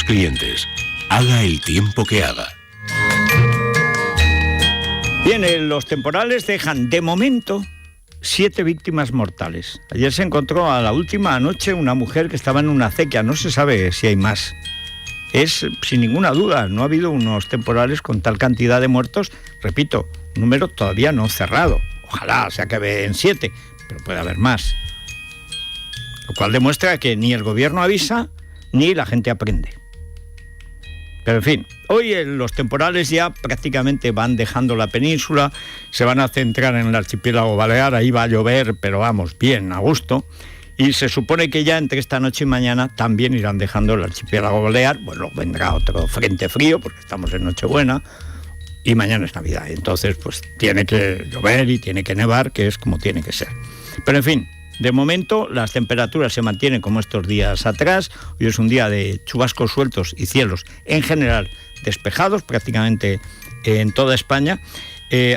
sus clientes. Haga el tiempo que haga. Bien, los temporales dejan de momento 7 víctimas mortales. Ayer se encontró a la última anoche una mujer que estaba en una acequia. No se sabe si hay más. Es, sin ninguna duda, no ha habido unos temporales con tal cantidad de muertos. Repito, número todavía no cerrado. Ojalá se acabe en 7, pero puede haber más. Lo cual demuestra que ni el gobierno avisa, ni la gente aprende. Pero en fin, hoy los temporales ya prácticamente van dejando la península, se van a centrar en el archipiélago balear, ahí va a llover, pero vamos, bien, a gusto. Y se supone que ya entre esta noche y mañana también irán dejando el archipiélago balear. Bueno, vendrá otro frente frío, porque estamos en Nochebuena, y mañana es Navidad. Entonces, pues tiene que llover y tiene que nevar, que es como tiene que ser. Pero en fin, de momento las temperaturas se mantienen como estos días atrás. Hoy es un día de chubascos sueltos y cielos en general despejados prácticamente en toda España.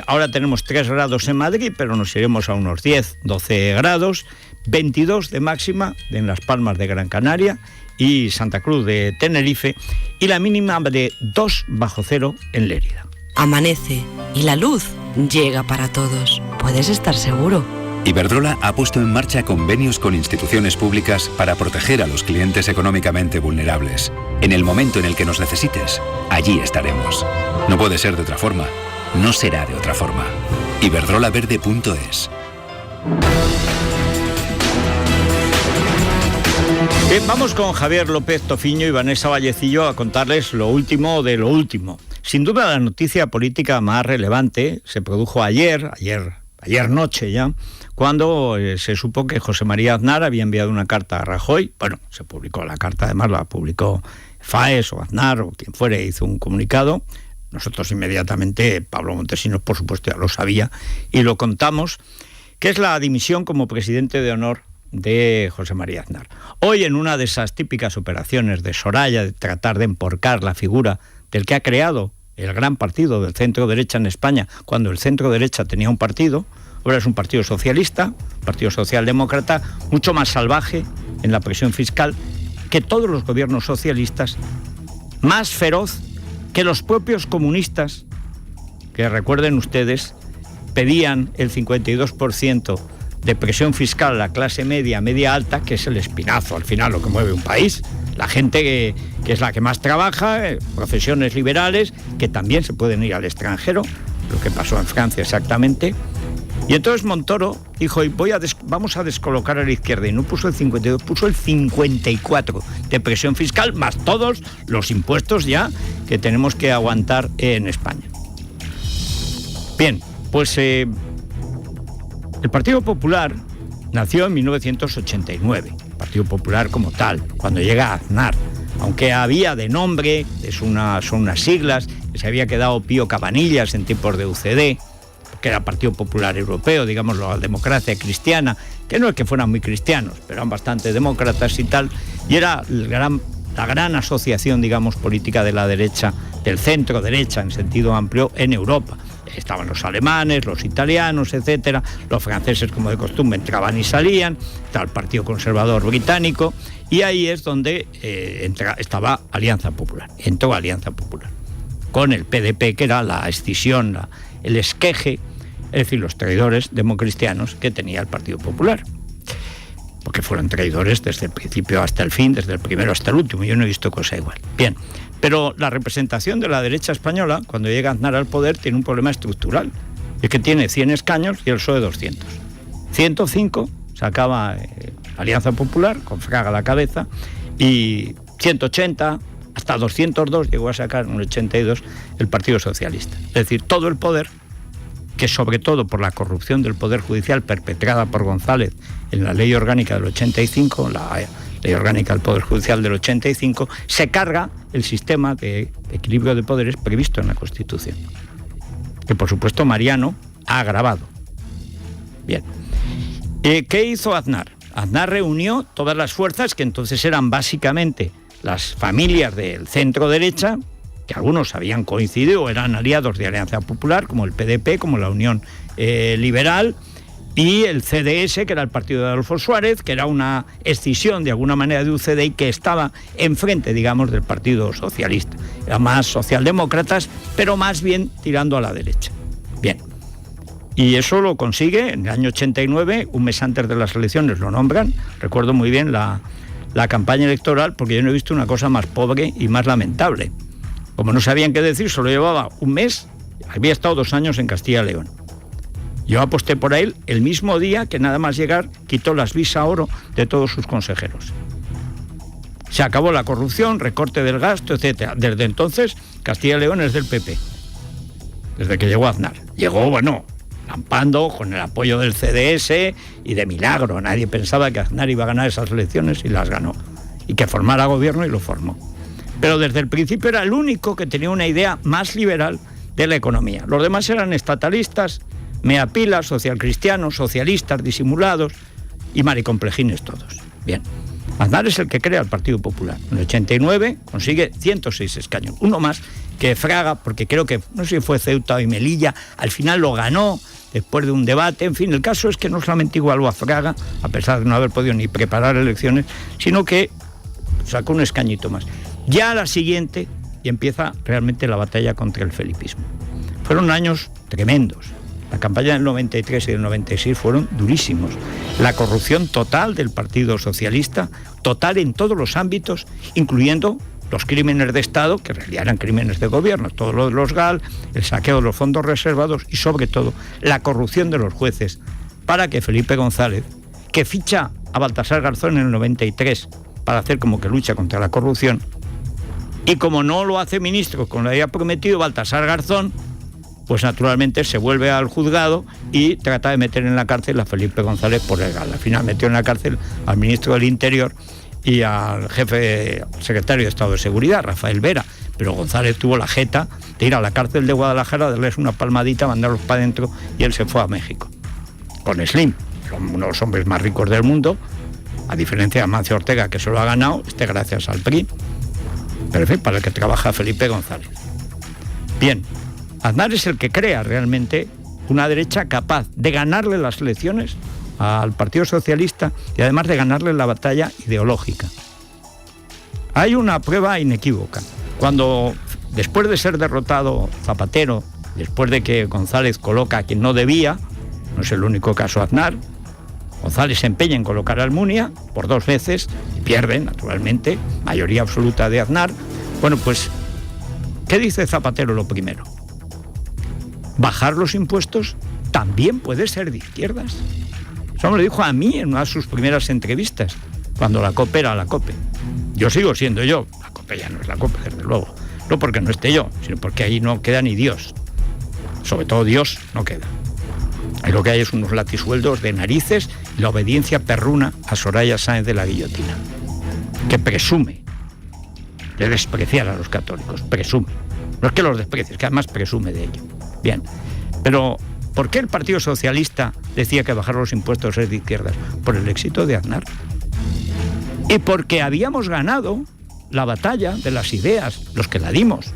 Ahora tenemos 3 grados en Madrid, pero nos iremos a unos 10, 12 grados, 22 de máxima en Las Palmas de Gran Canaria y Santa Cruz de Tenerife, y la mínima de 2 bajo cero en Lérida. Amanece y la luz llega para todos. Puedes estar seguro. Iberdrola ha puesto en marcha convenios con instituciones públicas para proteger a los clientes económicamente vulnerables. En el momento en el que nos necesites, allí estaremos. No puede ser de otra forma. No será de otra forma. Iberdrolaverde.es. Bien, vamos con Javier López Tofiño y Vanessa Vallecillo a contarles lo último de lo último. Sin duda la noticia política más relevante se produjo ayer noche ya, cuando se supo que José María Aznar había enviado una carta a Rajoy. Bueno, se publicó la carta, además la publicó Faes o Aznar o quien fuere, hizo un comunicado. Nosotros inmediatamente, Pablo Montesinos por supuesto ya lo sabía, y lo contamos, que es la dimisión como presidente de honor de José María Aznar. Hoy, en una de esas típicas operaciones de Soraya, de tratar de emporcar la figura del que ha creado el gran partido del centro-derecha en España, cuando el centro-derecha tenía un partido, ahora es un partido socialista, partido socialdemócrata, mucho más salvaje en la presión fiscal que todos los gobiernos socialistas, más feroz que los propios comunistas, que recuerden ustedes, pedían el 52% de presión fiscal a la clase media, media alta, que es el espinazo al final lo que mueve un país. La gente que es la que más trabaja, profesiones liberales, que también se pueden ir al extranjero, lo que pasó en Francia exactamente. Y entonces Montoro dijo, vamos a descolocar a la izquierda, y no puso el 52, puso el 54 de presión fiscal, más todos los impuestos ya que tenemos que aguantar en España. Bien, pues el Partido Popular nació en 1989, Partido Popular como tal, cuando llega Aznar, aunque había de nombre, son unas siglas, que se había quedado Pío Cabanillas en tiempos de UCD, que era Partido Popular Europeo, digámoslo, la democracia cristiana, que no es que fueran muy cristianos, pero eran bastante demócratas y tal, y era la gran asociación, digamos, política de la derecha, del centro-derecha en sentido amplio en Europa. Estaban los alemanes, los italianos, etcétera, los franceses, como de costumbre, entraban y salían, estaba el Partido Conservador Británico, y ahí es donde estaba Alianza Popular, entró Alianza Popular, con el PDP, que era la escisión, el esqueje, es decir, los traidores democristianos que tenía el Partido Popular, porque fueron traidores desde el principio hasta el fin, desde el primero hasta el último. Yo no he visto cosa igual. Bien, pero la representación de la derecha española, cuando llega Aznar al poder, tiene un problema estructural. Es que tiene 100 escaños y el PSOE 200. 105 sacaba Alianza Popular, con Fraga a la cabeza, y 180, hasta 202 llegó a sacar en el 82 el Partido Socialista. Es decir, todo el poder, que sobre todo por la corrupción del Poder Judicial perpetrada por González en la Ley Orgánica del 85, la Ley Orgánica del Poder Judicial del 85, se carga el sistema de equilibrio de poderes previsto en la Constitución, que por supuesto Mariano ha agravado. Bien. ¿Qué hizo Aznar? Aznar reunió todas las fuerzas, que entonces eran básicamente las familias del centro-derecha, que algunos habían coincidido, eran aliados de Alianza Popular, como el PDP, como la Unión Liberal, y el CDS, que era el partido de Adolfo Suárez, que era una escisión de alguna manera de UCD y que estaba enfrente, digamos, del Partido Socialista. Eran más socialdemócratas, pero más bien tirando a la derecha. Bien. Y eso lo consigue en el año 89, un mes antes de las elecciones lo nombran. Recuerdo muy bien la campaña electoral, porque yo no he visto una cosa más pobre y más lamentable. Como no sabían qué decir, solo llevaba un mes, había estado 2 años en Castilla y León. Yo aposté por él el mismo día que nada más llegar quitó las visa oro de todos sus consejeros. Se acabó la corrupción, recorte del gasto, etc. Desde entonces, Castilla y León es del PP. Desde que llegó Aznar. Llegó, bueno, lampando con el apoyo del CDS y de milagro. Nadie pensaba que Aznar iba a ganar esas elecciones y las ganó. Y que formara gobierno y lo formó. Pero desde el principio era el único que tenía una idea más liberal de la economía. Los demás eran estatalistas, meapilas, socialcristianos, socialistas disimulados y maricomplejines todos. Bien. Aznar es el que crea el Partido Popular. En el 89 consigue 106 escaños. Uno más que Fraga, porque creo que, no sé si fue Ceuta y Melilla, al final lo ganó después de un debate. En fin, el caso es que no solamente igualó a Fraga, a pesar de no haber podido ni preparar elecciones, sino que sacó un escañito más. Ya a la siguiente, y empieza realmente la batalla contra el felipismo. Fueron años tremendos. La campaña del 93 y del 96 fueron durísimos. La corrupción total del Partido Socialista, total en todos los ámbitos, incluyendo los crímenes de Estado, que en realidad eran crímenes de gobierno, todo lo de los GAL, el saqueo de los fondos reservados y, sobre todo, la corrupción de los jueces, para que Felipe González, que ficha a Baltasar Garzón en el 93 para hacer como que lucha contra la corrupción, y como no lo hace ministro, como le había prometido Baltasar Garzón, pues naturalmente se vuelve al juzgado y trata de meter en la cárcel a Felipe González por el GAL. Al final metió en la cárcel al ministro del Interior y al jefe secretario de Estado de Seguridad, Rafael Vera. Pero González tuvo la jeta de ir a la cárcel de Guadalajara, darles una palmadita, mandarlos para adentro, y él se fue a México. Con Slim, uno de los hombres más ricos del mundo, a diferencia de Amancio Ortega, que se lo ha ganado, gracias al PRI. Pero en fin, para el que trabaja Felipe González. Bien. Aznar es el que crea realmente una derecha capaz de ganarle las elecciones al Partido Socialista y además de ganarle la batalla ideológica. Hay una prueba inequívoca. Cuando, después de ser derrotado Zapatero, después de que González coloca a quien no debía, no es el único caso Aznar, González se empeña en colocar a Almunia por 2 veces y pierde, naturalmente, mayoría absoluta de Aznar. Bueno, pues, ¿qué dice Zapatero lo primero? Bajar los impuestos también puede ser de izquierdas. Eso me lo dijo a mí en una de sus primeras entrevistas, cuando la COPE era la COPE. Yo sigo siendo yo, la COPE ya no es la COPE, desde luego. No porque no esté yo, sino porque ahí no queda ni Dios. Sobre todo Dios no queda. Ahí lo que hay es unos latisueldos de narices y la obediencia perruna a Soraya Sáenz de la Guillotina, que presume de despreciar a los católicos, presume. No es que los desprecie, es que además presume de ello. Bien, pero ¿por qué el Partido Socialista decía que bajar los impuestos es de izquierdas? Por el éxito de Aznar. Y porque habíamos ganado la batalla de las ideas, los que la dimos.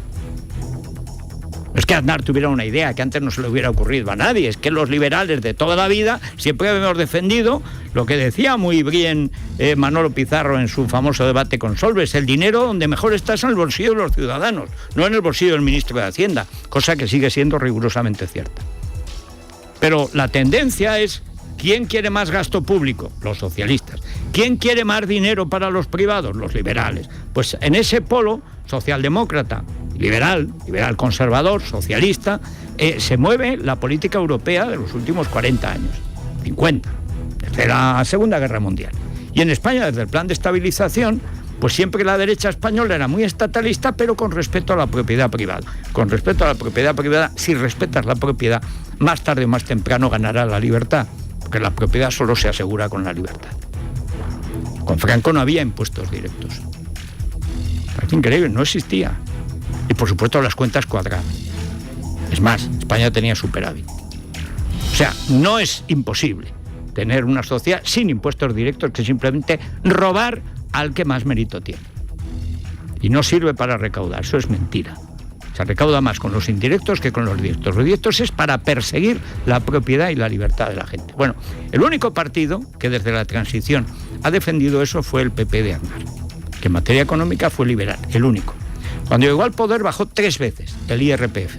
No es que Aznar tuviera una idea que antes no se le hubiera ocurrido a nadie, es que los liberales de toda la vida siempre habíamos defendido lo que decía muy bien Manolo Pizarro en su famoso debate con Solbes: el dinero donde mejor está es en el bolsillo de los ciudadanos, no en el bolsillo del ministro de Hacienda, cosa que sigue siendo rigurosamente cierta. Pero la tendencia es: ¿quién quiere más gasto público? Los socialistas. ¿Quién quiere más dinero para los privados? Los liberales. Pues en ese polo socialdemócrata, liberal conservador, socialista, se mueve la política europea de los últimos 40 años, 50, desde la Segunda Guerra Mundial. Y en España, desde el plan de estabilización, pues siempre la derecha española era muy estatalista, pero con respeto a la propiedad privada. Con respeto a la propiedad privada, si respetas la propiedad, más tarde o más temprano ganará la libertad, porque la propiedad solo se asegura con la libertad. Con Franco no había impuestos directos. Parece increíble, no existía. Y por supuesto las cuentas cuadraban. Es más, España tenía superávit. O sea, no es imposible tener una sociedad sin impuestos directos, que simplemente robar al que más mérito tiene. Y no sirve para recaudar, eso es mentira. sea, recauda más con los indirectos que con los directos. Los directos es para perseguir la propiedad y la libertad de la gente. Bueno, el único partido que desde la transición ha defendido eso fue el PP de Aznar, que en materia económica fue liberal, el único. Cuando llegó al poder bajó 3 veces el IRPF.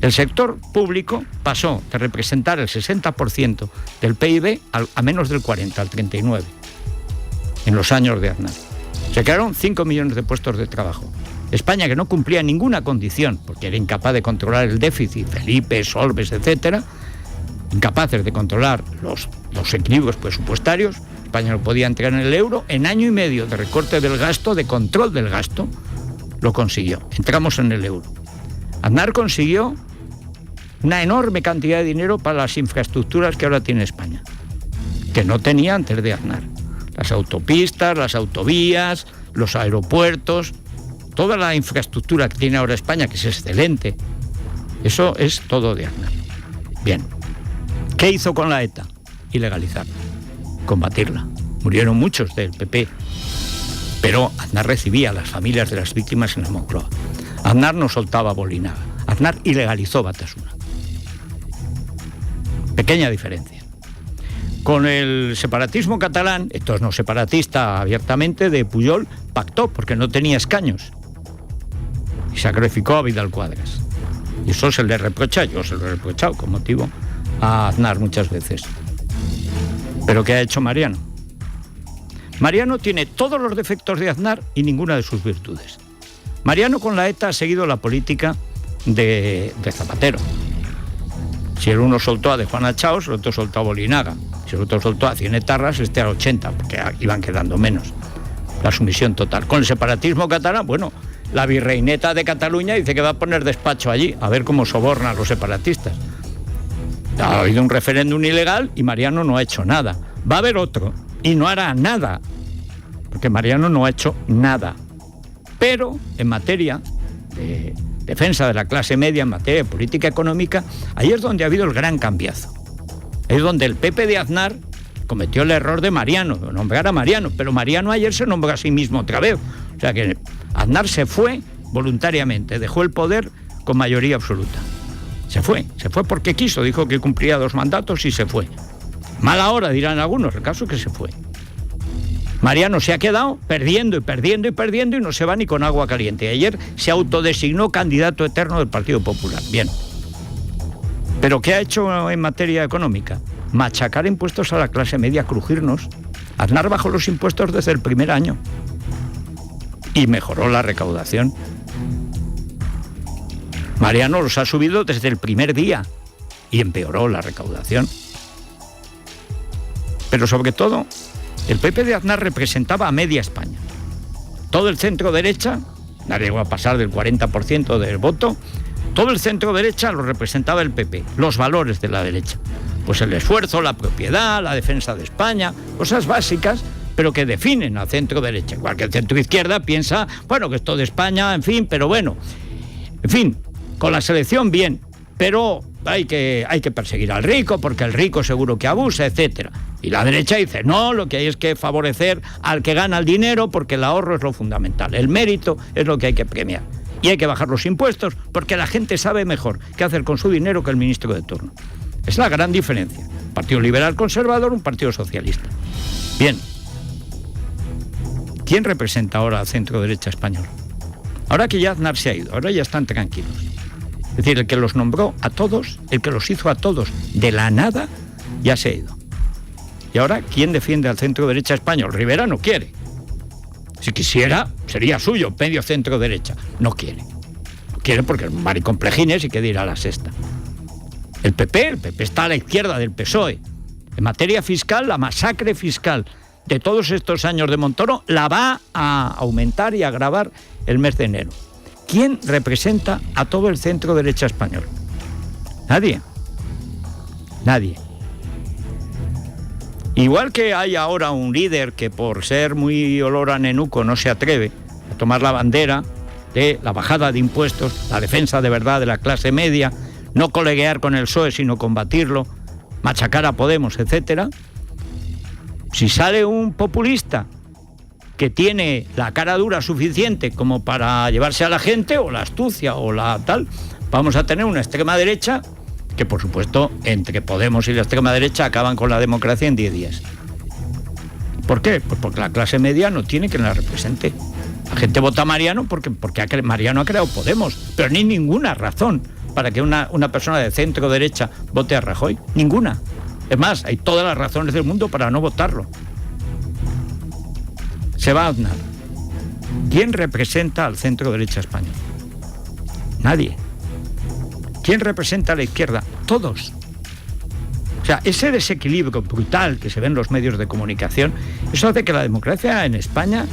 El sector público pasó de representar el 60% del PIB a menos del 40%, al 39%, en los años de Aznar. Se crearon 5 millones de puestos de trabajo. España, que no cumplía ninguna condición, porque era incapaz de controlar el déficit, Felipe, Solbes, etcétera, incapaces de controlar los equilibrios presupuestarios, España no podía entrar en el euro, en año y medio de recorte del gasto, de control del gasto, lo consiguió. Entramos en el euro. Aznar consiguió una enorme cantidad de dinero para las infraestructuras que ahora tiene España, que no tenía antes de Aznar. Las autopistas, las autovías, los aeropuertos, toda la infraestructura que tiene ahora España, que es excelente, eso es todo de Aznar. Bien, ¿qué hizo con la ETA? Ilegalizarla, combatirla. Murieron muchos del PP, pero Aznar recibía a las familias de las víctimas en la Moncloa. Aznar no soltaba Bolinaga. Aznar ilegalizó Batasuna. Pequeña diferencia. Con el separatismo catalán, entonces no separatista abiertamente, de Pujol, pactó porque no tenía escaños y sacrificó a Vidal Quadras. Y eso se le reprocha, yo se lo he reprochado con motivo a Aznar muchas veces. ¿Pero qué ha hecho Mariano? Mariano tiene todos los defectos de Aznar y ninguna de sus virtudes. Mariano con la ETA ha seguido la política de Zapatero. Si el uno soltó a de Juana Chaos, el otro soltó a Bolinaga. Si el otro soltó a 100 etarras, a 80, porque iban quedando menos. La sumisión total. Con el separatismo catalán, bueno, la virreineta de Cataluña dice que va a poner despacho allí, a ver cómo soborna a los separatistas. Ha habido un referéndum ilegal y Mariano no ha hecho nada. Va a haber otro y no hará nada, porque Mariano no ha hecho nada. Pero en materia de defensa de la clase media, en materia de política económica, ahí es donde ha habido el gran cambiazo. Es donde el PP de Aznar cometió el error de Mariano, de nombrar a Mariano, pero Mariano ayer se nombró a sí mismo otra vez. O sea que Aznar se fue voluntariamente, dejó el poder con mayoría absoluta. Se fue porque quiso, dijo que cumplía 2 mandatos y se fue. Mala hora, dirán algunos, el caso es que se fue. Mariano se ha quedado perdiendo y no se va ni con agua caliente. Ayer se autodesignó candidato eterno del Partido Popular. Bien. ¿Pero qué ha hecho en materia económica? Machacar impuestos a la clase media, crujirnos. Aznar bajó los impuestos desde el primer año y mejoró la recaudación. Mariano los ha subido desde el primer día y empeoró la recaudación. Pero sobre todo, el PP de Aznar representaba a media España. Todo el centro derecha, nadie llegó a pasar del 40% del voto, todo el centro derecha lo representaba el PP, los valores de la derecha. Pues el esfuerzo, la propiedad, la defensa de España, cosas básicas, pero que definen al centro derecha. Igual que el centro izquierda piensa, bueno, que esto de España, en fin, pero bueno. En fin, con la selección bien, pero hay que perseguir al rico porque el rico seguro que abusa, etcétera. Y la derecha dice, no, lo que hay es que favorecer al que gana el dinero porque el ahorro es lo fundamental, el mérito es lo que hay que premiar. Y hay que bajar los impuestos porque la gente sabe mejor qué hacer con su dinero que el ministro de turno. Es la gran diferencia. Un partido liberal conservador, un partido socialista. Bien. ¿Quién representa ahora al centro derecha español? Ahora que ya Aznar se ha ido, ahora ya están tranquilos. Es decir, el que los nombró a todos, el que los hizo a todos de la nada, ya se ha ido. Y ahora, ¿quién defiende al centro derecha español? Rivera no quiere. Si quisiera, sería suyo, medio centro derecha. No quiere. No quiere porque es un maricomplejines y que dirá la sexta. El PP está a la izquierda del PSOE. En materia fiscal, la masacre fiscal de todos estos años de Montoro la va a aumentar y a agravar el mes de enero. ¿Quién representa a todo el centro derecha español? Nadie. Nadie. Igual que hay ahora un líder que por ser muy olor a nenuco no se atreve a tomar la bandera de la bajada de impuestos, la defensa de verdad de la clase media, no coleguear con el PSOE sino combatirlo, machacar a Podemos, etcétera. Si sale un populista que tiene la cara dura suficiente como para llevarse a la gente, o la astucia, o la tal, vamos a tener una extrema derecha que, por supuesto, entre Podemos y la extrema derecha acaban con la democracia en 10 días. ¿Por qué? Pues porque la clase media no tiene quien la represente. La gente vota a Mariano porque Mariano ha creado Podemos, pero no hay ninguna razón para que una persona de centro derecha vote a Rajoy. Ninguna. Es más, hay todas las razones del mundo para no votarlo. Se va a Aznar. ¿Quién representa al centro derecha español? Nadie. ¿Quién representa a la izquierda? Todos. O sea, ese desequilibrio brutal que se ve en los medios de comunicación, eso hace que la democracia en España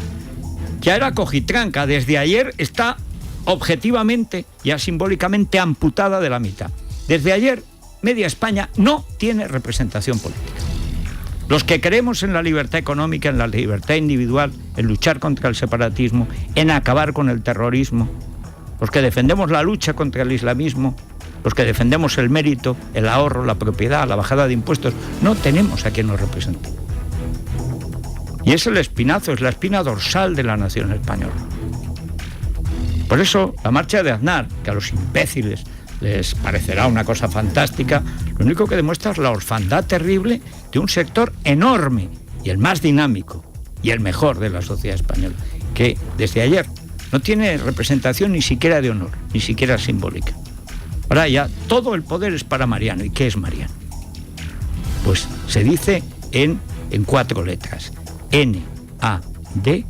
ya era cojitranca. Desde ayer está objetivamente, ya simbólicamente, amputada de la mitad. Desde ayer, media España no tiene representación política. Los que creemos en la libertad económica, en la libertad individual, en luchar contra el separatismo, en acabar con el terrorismo, los que defendemos la lucha contra el islamismo, los que defendemos el mérito, el ahorro, la propiedad, la bajada de impuestos, no tenemos a quien nos represente. Y es el espinazo, es la espina dorsal de la nación española. Por eso, la marcha de Aznar, que a los imbéciles les parecerá una cosa fantástica, lo único que demuestra es la orfandad terrible de un sector enorme y el más dinámico y el mejor de la sociedad española, que desde ayer no tiene representación ni siquiera de honor, ni siquiera simbólica. Ahora ya todo el poder es para Mariano. ¿Y qué es Mariano? Pues se dice en 4 letras: N-A-D.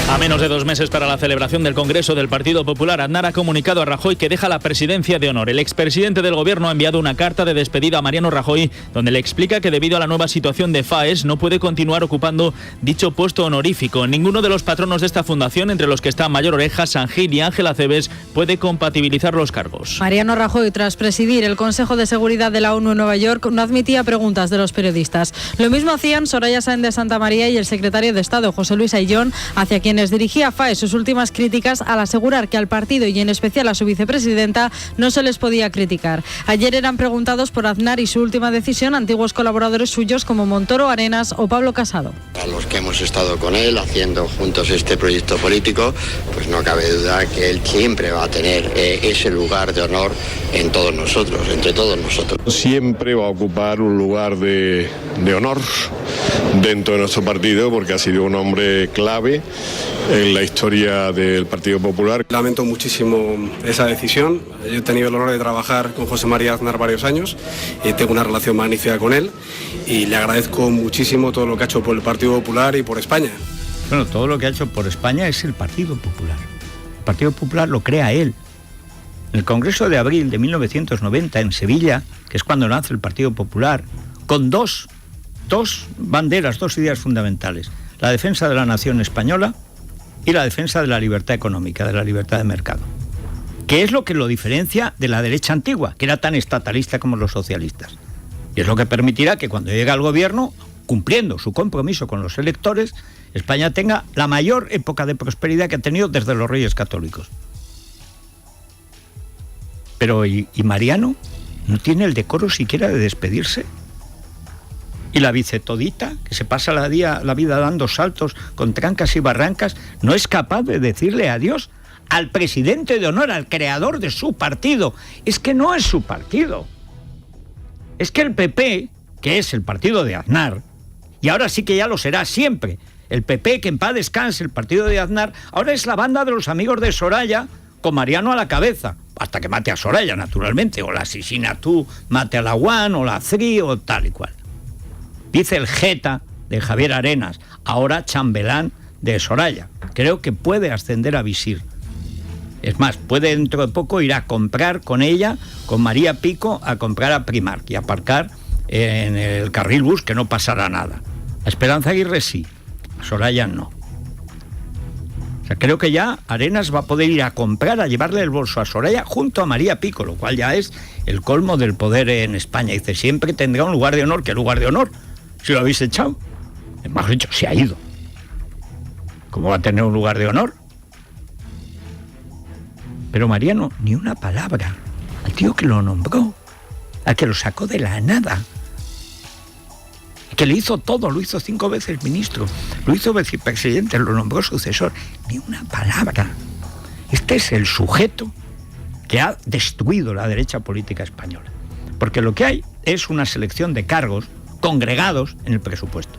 A menos de 2 meses para la celebración del Congreso del Partido Popular, Aznar ha comunicado a Rajoy que deja la presidencia de honor. El expresidente del Gobierno ha enviado una carta de despedida a Mariano Rajoy, donde le explica que debido a la nueva situación de FAES no puede continuar ocupando dicho puesto honorífico. Ninguno de los patronos de esta fundación, entre los que están Mayor Oreja, San Gil y Ángel Acebes, puede compatibilizar los cargos. Mariano Rajoy, tras presidir el Consejo de Seguridad de la ONU en Nueva York, no admitía preguntas de los periodistas. Lo mismo hacían Soraya Sáenz de Santa María y el secretario de Estado, José Luis Ayllón, hacia quienes dirigía FAES sus últimas críticas al asegurar que al partido y en especial a su vicepresidenta no se les podía criticar. Ayer eran preguntados por Aznar y su última decisión antiguos colaboradores suyos como Montoro, Arenas o Pablo Casado. A los que hemos estado con él haciendo juntos este proyecto político, pues no cabe duda que él siempre va a tener ese lugar de honor en todos nosotros, entre todos nosotros. Siempre va a ocupar un lugar de honor dentro de nuestro partido porque ha sido un hombre clave en la historia del Partido Popular. Lamento muchísimo esa decisión. Yo he tenido el honor de trabajar con José María Aznar varios años y tengo una relación magnífica con él y le agradezco muchísimo todo lo que ha hecho por el Partido Popular y por España. Bueno, todo lo que ha hecho por España es el Partido Popular. El Partido Popular lo crea él. En el Congreso de abril de 1990 en Sevilla, que es cuando nace el Partido Popular, con dos banderas, 2 ideas fundamentales: la defensa de la nación española y la defensa de la libertad económica, de la libertad de mercado, que es lo que lo diferencia de la derecha antigua, que era tan estatalista como los socialistas. Y es lo que permitirá que cuando llegue al gobierno, cumpliendo su compromiso con los electores, España tenga la mayor época de prosperidad que ha tenido desde los Reyes Católicos. Pero ¿y Mariano? ¿No tiene el decoro siquiera de despedirse? Y la vicetodita, que se pasa la vida dando saltos con trancas y barrancas, no es capaz de decirle adiós al presidente de honor, al creador de su partido. Es que no es su partido. Es que el PP, que es el partido de Aznar, y ahora sí que ya lo será siempre, el PP, que en paz descanse, el partido de Aznar, ahora es la banda de los amigos de Soraya, con Mariano a la cabeza, hasta que mate a Soraya, naturalmente, o la Asesinato mate a la One, o la Cri, o tal y cual. Dice el Jeta de Javier Arenas, ahora chambelán de Soraya. Creo que puede ascender a visir. Es más, puede dentro de poco ir a comprar con ella, con María Pico, a comprar a Primark y aparcar en el carril bus, que no pasará nada. A Esperanza Aguirre sí, a Soraya no. O sea, creo que ya Arenas va a poder ir a comprar, a llevarle el bolso a Soraya junto a María Pico, lo cual ya es el colmo del poder en España. Dice, siempre tendrá un lugar de honor. ¿Qué lugar de honor? Si lo habéis echado. Mejor dicho, se ha ido. ¿Cómo va a tener un lugar de honor? Pero Mariano, ni una palabra al tío que lo nombró, al que lo sacó de la nada, que le hizo todo, lo hizo 5 veces ministro, lo hizo vicepresidente, lo nombró sucesor, ni una palabra. Este es el sujeto que ha destruido la derecha política española. Porque lo que hay es una selección de cargos congregados en el presupuesto.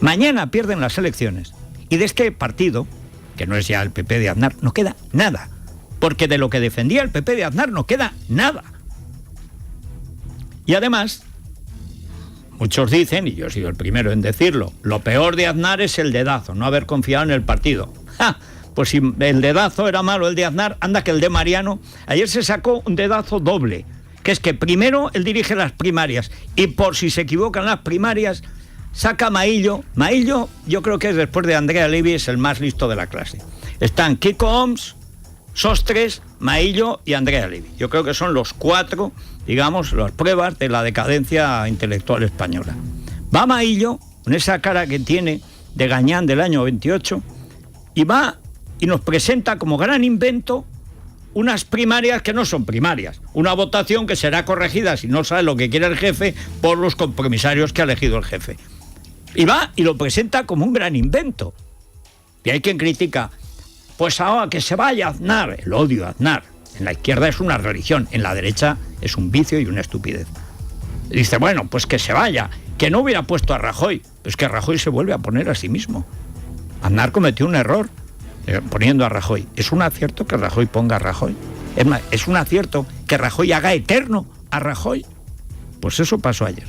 Mañana pierden las elecciones y de este partido, que no es ya el PP de Aznar, no queda nada. Porque de lo que defendía el PP de Aznar no queda nada. Y además, muchos dicen, y yo he sido el primero en decirlo, lo peor de Aznar es el dedazo, no haber confiado en el partido. ¡Ja! Pues si el dedazo era malo el de Aznar, anda que el de Mariano, ayer se sacó un dedazo doble, que es que primero él dirige las primarias y por si se equivocan las primarias, saca a Maillo. Maillo yo creo que es, después de Andrea Levy, es el más listo de la clase. Están Kiko Homs, Sostres, Maillo y Andrea Levy. Yo creo que son los 4, digamos, las pruebas de la decadencia intelectual española. Va Maillo, con esa cara que tiene de gañán del año 28, y va y nos presenta como gran invento unas primarias que no son primarias, una votación que será corregida, si no sabe lo que quiere el jefe, por los compromisarios que ha elegido el jefe. Y va y lo presenta como un gran invento. Y hay quien critica, pues ahora que se vaya Aznar, el odio a Aznar. En la izquierda es una religión, en la derecha es un vicio y una estupidez. Y dice, bueno, pues que se vaya, que no hubiera puesto a Rajoy. Pues que Rajoy se vuelve a poner a sí mismo. Aznar cometió un error poniendo a Rajoy. ¿Es un acierto que Rajoy ponga a Rajoy? Es más, ¿es un acierto que Rajoy haga eterno a Rajoy? Pues eso pasó ayer.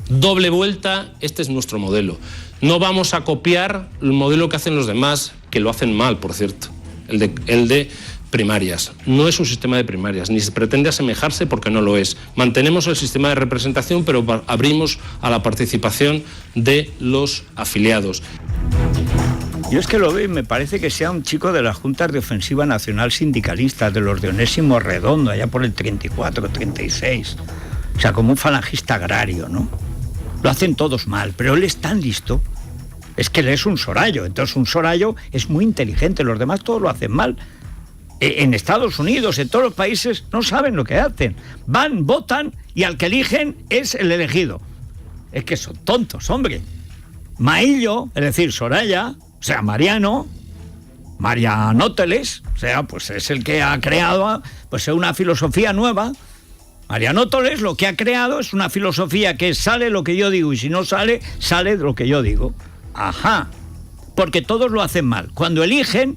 Doble vuelta, este es nuestro modelo. No vamos a copiar el modelo que hacen los demás, que lo hacen mal, por cierto. El de primarias. No es un sistema de primarias, ni se pretende asemejarse porque no lo es. Mantenemos el sistema de representación, pero abrimos a la participación de los afiliados. Yo es que lo veo y me parece que sea un chico de las Juntas de Ofensiva Nacional Sindicalistas, de los de Onésimo Redondo, allá por el 34, 36. O sea, como un falangista agrario, ¿no? Lo hacen todos mal, pero él es tan listo. Es que él es un Sorallo. Entonces un Sorallo es muy inteligente, los demás todos lo hacen mal. En Estados Unidos, en todos los países, no saben lo que hacen. Van, votan y al que eligen es el elegido. Es que son tontos, hombre. Maillo, es decir, Soraya, o sea, Marianóteles, o sea, pues es el que ha creado pues una filosofía nueva. Marianóteles lo que ha creado es una filosofía que sale lo que yo digo y si no sale, sale lo que yo digo. Ajá, porque todos lo hacen mal. Cuando eligen,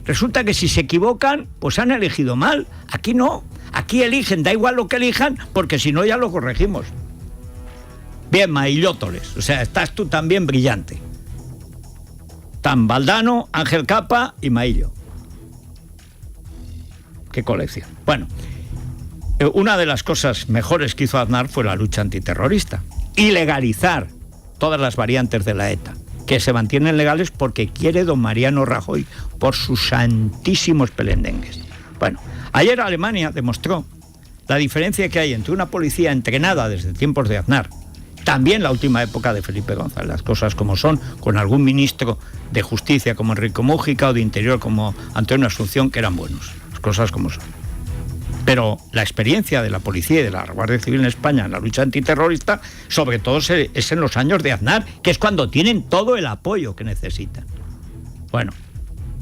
resulta que si se equivocan, pues han elegido mal. Aquí no, aquí eligen, da igual lo que elijan, porque si no ya lo corregimos. Bien, Maillótoles, o sea, estás tú también brillante. Tan Valdano, Ángel Capa y Maillo. Qué colección. Bueno, una de las cosas mejores que hizo Aznar fue la lucha antiterrorista y legalizar todas las variantes de la ETA, que se mantienen legales porque quiere don Mariano Rajoy por sus santísimos pelendengues. Bueno, ayer Alemania demostró la diferencia que hay entre una policía entrenada desde tiempos de Aznar, también la última época de Felipe González, las cosas como son, con algún ministro de Justicia como Enrique Mújica o de Interior como Antonio Asunción, que eran buenos, las cosas como son. Pero la experiencia de la policía y de la Guardia Civil en España en la lucha antiterrorista, sobre todo es en los años de Aznar, que es cuando tienen todo el apoyo que necesitan. Bueno,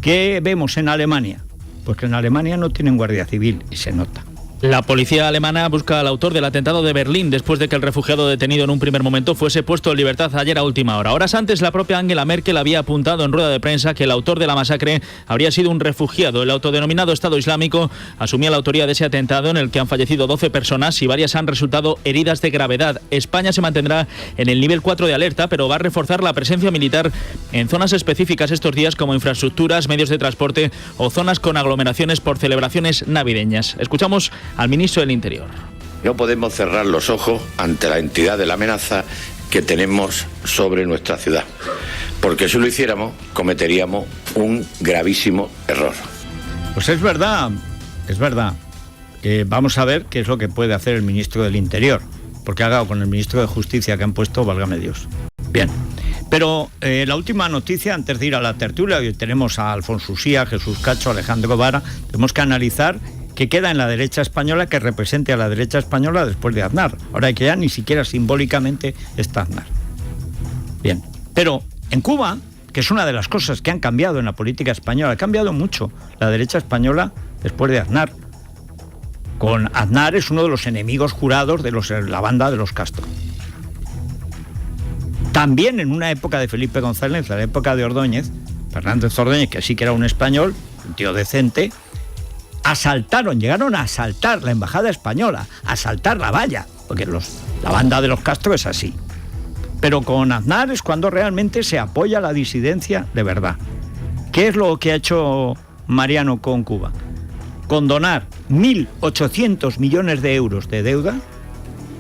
¿qué vemos en Alemania? Pues que en Alemania no tienen Guardia Civil y se nota. La policía alemana busca al autor del atentado de Berlín después de que el refugiado detenido en un primer momento fuese puesto en libertad ayer a última hora. Horas antes, la propia Angela Merkel había apuntado en rueda de prensa que el autor de la masacre habría sido un refugiado. El autodenominado Estado Islámico asumía la autoría de ese atentado en el que han fallecido 12 personas y varias han resultado heridas de gravedad. España se mantendrá en el nivel 4 de alerta, pero va a reforzar la presencia militar en zonas específicas estos días como infraestructuras, medios de transporte o zonas con aglomeraciones por celebraciones navideñas. Escuchamos al ministro del Interior. No podemos cerrar los ojos ante la entidad de la amenaza que tenemos sobre nuestra ciudad, porque si lo hiciéramos cometeríamos un gravísimo error. Pues es verdad. Vamos a ver qué es lo que puede hacer el ministro del Interior, porque ha dado con el ministro de Justicia que han puesto, válgame Dios. Bien, pero la última noticia, antes de ir a la tertulia, hoy tenemos a Alfonso Usía, Jesús Cacho, Alejandro Vara, tenemos que analizar qué queda en la derecha española que represente a la derecha española después de Aznar. Ahora que ya ni siquiera simbólicamente está Aznar. Bien, pero en Cuba, que es una de las cosas que han cambiado en la política española, ha cambiado mucho la derecha española después de Aznar. Con Aznar es uno de los enemigos jurados de la banda de los Castro. También en una época de Felipe González, la época de Ordóñez, Fernández Ordóñez, que sí que era un español, un tío decente, llegaron a asaltar la embajada española, a asaltar la valla, porque la banda de los Castro es así. Pero con Aznar es cuando realmente se apoya la disidencia de verdad. ¿Qué es lo que ha hecho Mariano con Cuba? Condonar 1.800 millones de euros de deuda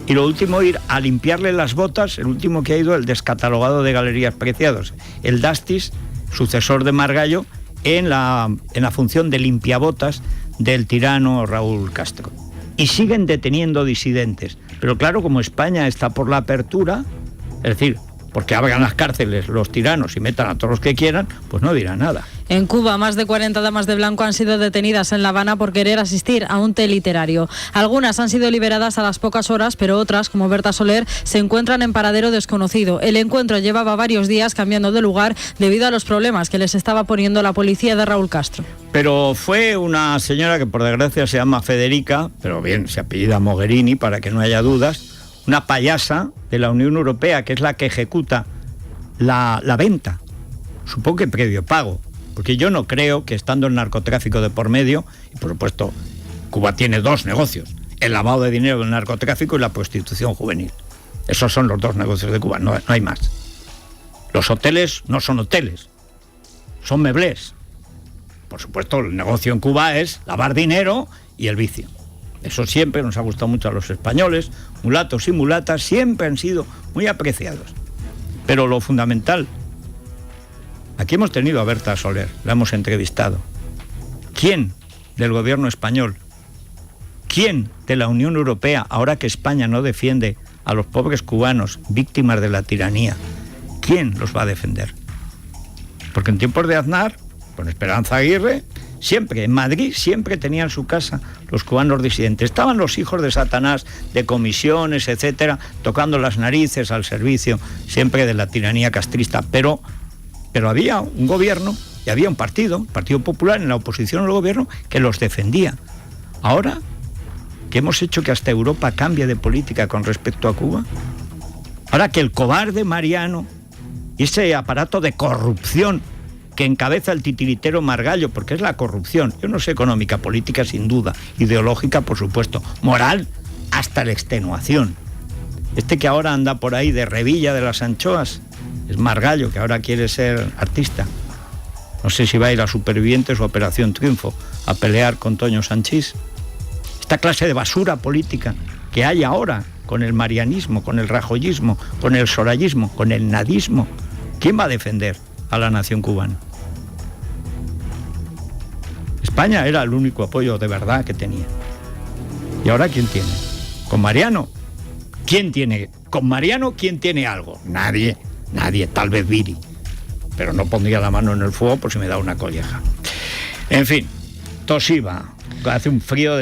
y lo último ir a limpiarle las botas, el último que ha ido el descatalogado de Galerías Preciados, el Dastis, sucesor de Margallo, en la función de limpiabotas del tirano Raúl Castro. Y siguen deteniendo disidentes. Pero claro, como España está por la apertura, es decir, porque abran las cárceles los tiranos y metan a todos los que quieran, pues no dirá nada. En Cuba, más de 40 damas de blanco han sido detenidas en La Habana por querer asistir a un té literario. Algunas han sido liberadas a las pocas horas, pero otras, como Berta Soler, se encuentran en paradero desconocido. El encuentro llevaba varios días cambiando de lugar debido a los problemas que les estaba poniendo la policía de Raúl Castro. Pero fue una señora que por desgracia se llama Federica, pero bien, se apellida Mogherini para que no haya dudas, una payasa de la Unión Europea, que es la que ejecuta la venta, supongo que previo pago, porque yo no creo que estando el narcotráfico de por medio, y por supuesto Cuba tiene dos negocios, el lavado de dinero del narcotráfico y la prostitución juvenil. Esos son los dos negocios de Cuba, no hay más. Los hoteles no son hoteles, son meblés. Por supuesto, el negocio en Cuba es lavar dinero y el vicio. Eso siempre nos ha gustado mucho a los españoles, mulatos y mulatas siempre han sido muy apreciados. Pero lo fundamental, aquí hemos tenido a Berta Soler, la hemos entrevistado. ¿Quién del gobierno español? ¿Quién de la Unión Europea, ahora que España no defiende a los pobres cubanos víctimas de la tiranía? ¿Quién los va a defender? Porque en tiempos de Aznar, con Esperanza Aguirre, siempre, en Madrid, siempre tenían su casa los cubanos disidentes. Estaban los hijos de Satanás, de comisiones, etcétera, tocando las narices al servicio siempre de la tiranía castrista. Pero había un gobierno y había un partido, Partido Popular, en la oposición al gobierno, que los defendía. Ahora, que hemos hecho que hasta Europa cambie de política con respecto a Cuba, ahora que el cobarde Mariano y ese aparato de corrupción que encabeza el titiritero Margallo, porque es la corrupción, yo no sé económica, política sin duda, ideológica por supuesto, moral hasta la extenuación. Este que ahora anda por ahí de Revilla de las Anchoas, es Margallo, que ahora quiere ser artista. No sé si va a ir a Supervivientes o a Operación Triunfo a pelear con Toño Sanchís. Esta clase de basura política que hay ahora con el marianismo, con el rajoyismo, con el sorayismo, con el nadismo, ¿quién va a defender a la nación cubana? España era el único apoyo de verdad que tenía. ¿Y ahora quién tiene? ¿Con Mariano? ¿Quién tiene? ¿Con Mariano quién tiene algo? Nadie, tal vez Viri. Pero no pondría la mano en el fuego por si me da una colleja. En fin, Toshiba. Hace un frío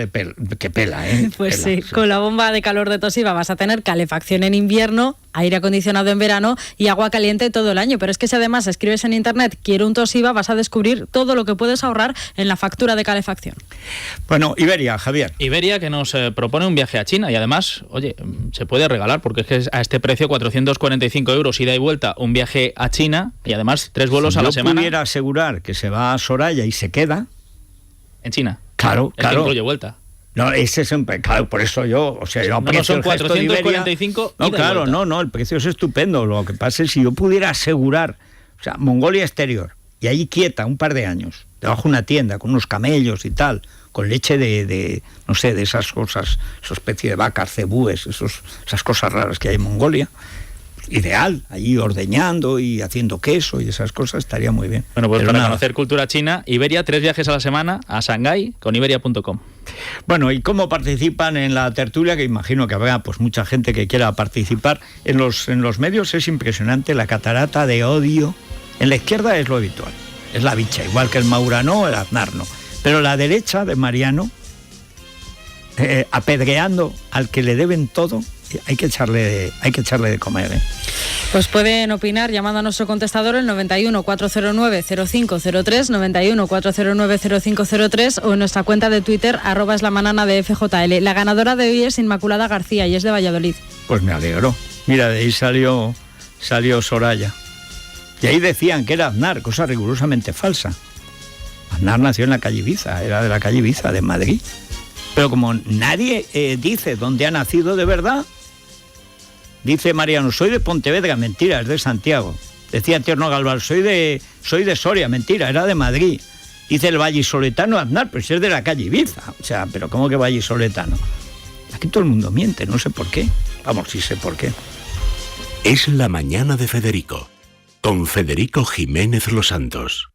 que pela, ¿eh? Pues pela, sí, con la bomba de calor de Toshiba vas a tener calefacción en invierno, aire acondicionado en verano y agua caliente todo el año. Pero es que si además escribes en internet quiero un Toshiba, vas a descubrir todo lo que puedes ahorrar en la factura de calefacción. Bueno, Iberia, Javier. Iberia, que nos propone un viaje a China y además, oye, se puede regalar porque es que a este precio 445 euros ida y vuelta, un viaje a China y además 3 vuelos a la semana. Si yo pudiera asegurar que se va a Soraya y se queda en China. Claro. Que incluye vuelta. No, ese es claro, por eso yo no son 445 no, claro, no, el precio es estupendo. Lo que pasa es si yo pudiera asegurar, o sea, Mongolia Exterior, y ahí quieta un par de años, debajo de una tienda, con unos camellos y tal, con leche de no sé, de esas cosas, esa especie de vacas, cebúes, esas cosas raras que hay en Mongolia. Ideal, allí ordeñando y haciendo queso y esas cosas, estaría muy bien. Bueno, pues para conocer cultura china, Iberia, 3 viajes a la semana a Shanghái con iberia.com. Bueno, ¿y cómo participan en la tertulia? Que imagino que habrá pues mucha gente que quiera participar. En los medios es impresionante la catarata de odio. En la izquierda es lo habitual, es la bicha, igual que el Maurano, el Aznar no. Pero la derecha de Mariano, apedreando al que le deben todo, hay que echarle de comer, ¿eh? Pues pueden opinar llamando a nuestro contestador el 91 409 0503, 91 409 0503 o en nuestra cuenta de Twitter @eslamanaana de FJL. La ganadora de hoy es Inmaculada García y es de Valladolid. Pues me alegro. Mira, de ahí salió Soraya. Y ahí decían que era Aznar, cosa rigurosamente falsa. Aznar nació en la calle Ibiza, era de la calle Ibiza, de Madrid. Pero como nadie dice dónde ha nacido de verdad, dice Mariano, soy de Pontevedra, mentira, es de Santiago. Decía Tierno Galván, soy de Soria, mentira, era de Madrid. Dice el vallisoletano Aznar, pero si es de la calle Ibiza. O sea, pero ¿cómo que vallisoletano? Aquí todo el mundo miente, no sé por qué. Vamos, sí sé por qué. Es la mañana de Federico, con Federico Jiménez Los Santos.